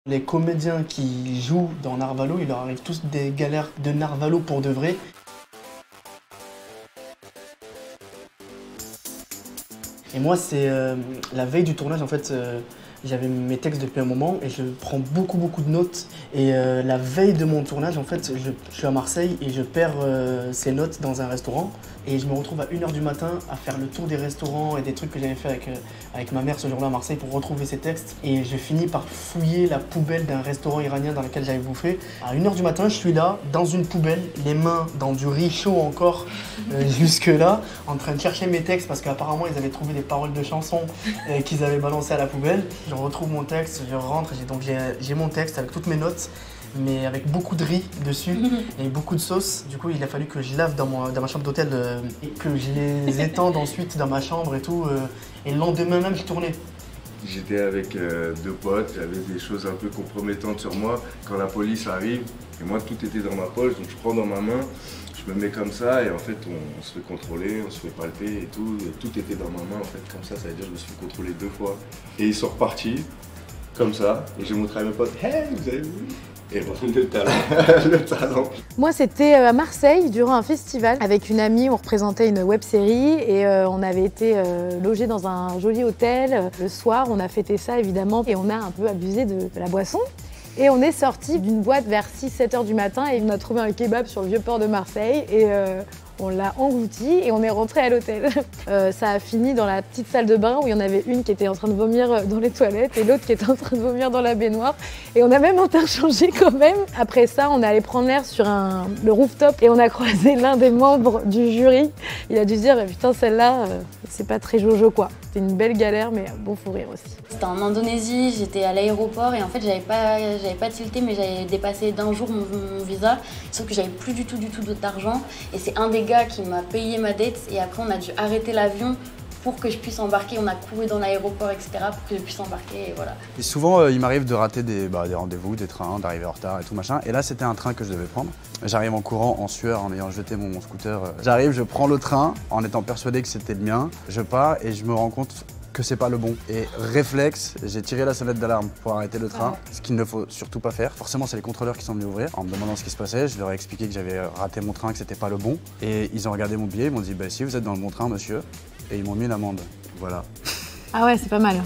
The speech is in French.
Les comédiens qui jouent dans Narvalo, il leur arrive tous des galères de Narvalo pour de vrai. Et moi, c'est la veille du tournage, en fait, j'avais mes textes depuis un moment et je prends beaucoup de notes. Et la veille de mon tournage, en fait, je suis à Marseille et je perds ces notes dans un restaurant. Et je me retrouve à 1 h du matin à faire le tour des restaurants et des trucs que j'avais fait avec ma mère ce jour-là à Marseille pour retrouver ces textes. Et je finis par fouiller la poubelle d'un restaurant iranien dans lequel j'avais bouffé. À 1 h du matin, je suis là, dans une poubelle, les mains dans du riz chaud encore, jusque-là, en train de chercher mes textes parce qu'apparemment ils avaient trouvé des paroles de chansons qu'ils avaient balancées à la poubelle. Je retrouve mon texte, je rentre, j'ai mon texte avec toutes mes notes, mais avec beaucoup de riz dessus et beaucoup de sauce. Du coup, il a fallu que je lave dans ma chambre d'hôtel et que je les étende ensuite dans ma chambre et tout. Et le lendemain même, je tournais. J'étais avec 2 potes, j'avais des choses un peu compromettantes sur moi. Quand la police arrive, et moi tout était dans ma poche, donc je prends dans ma main, je me mets comme ça et en fait on se fait contrôler, on se fait palper et tout était dans ma main en fait comme ça veut dire que je me suis fait contrôler 2 fois. Et ils sont repartis, comme ça, et j'ai montré à mes potes, hey, vous avez vu? Et voilà, le talent, le talent. Moi, c'était à Marseille, durant un festival. Avec une amie, on représentait une web-série et on avait été logés dans un joli hôtel. Le soir, on a fêté ça, évidemment, et on a un peu abusé de la boisson. Et on est sorti d'une boîte vers 6-7 h du matin et on a trouvé un kebab sur le vieux port de Marseille et on l'a englouti et on est rentré à l'hôtel. Ça a fini dans la petite salle de bain où il y en avait une qui était en train de vomir dans les toilettes et l'autre qui était en train de vomir dans la baignoire. Et on a même interchangé quand même. Après ça, on est allé prendre l'air sur le rooftop et on a croisé l'un des membres du jury. Il a dû se dire, putain, celle-là, c'est pas très jojo quoi. C'était une belle galère, mais bon fou rire aussi. C'était en Indonésie, j'étais à l'aéroport et en fait j'avais pas tilté mais j'avais dépassé d'1 jour mon visa, sauf que j'avais plus du tout d'argent et c'est un des gars qui m'a payé ma dette et après on a dû arrêter l'avion pour que je puisse embarquer, on a couru dans l'aéroport etc. pour que je puisse embarquer et voilà. Et souvent il m'arrive de rater des rendez-vous, des trains, d'arriver en retard et tout machin, et là c'était un train que je devais prendre. J'arrive en courant, en sueur, en ayant jeté mon scooter. J'arrive, je prends le train en étant persuadé que c'était le mien, je pars et je me rends compte que c'est pas le bon. Et réflexe, j'ai tiré la sonnette d'alarme pour arrêter le train, ce qu'il ne faut surtout pas faire. Forcément, c'est les contrôleurs qui sont venus ouvrir en me demandant ce qui se passait. Je leur ai expliqué que j'avais raté mon train, que c'était pas le bon. Et ils ont regardé mon billet, ils m'ont dit bah si vous êtes dans le bon train, monsieur. Et ils m'ont mis une amende. Voilà. Ah ouais, c'est pas mal.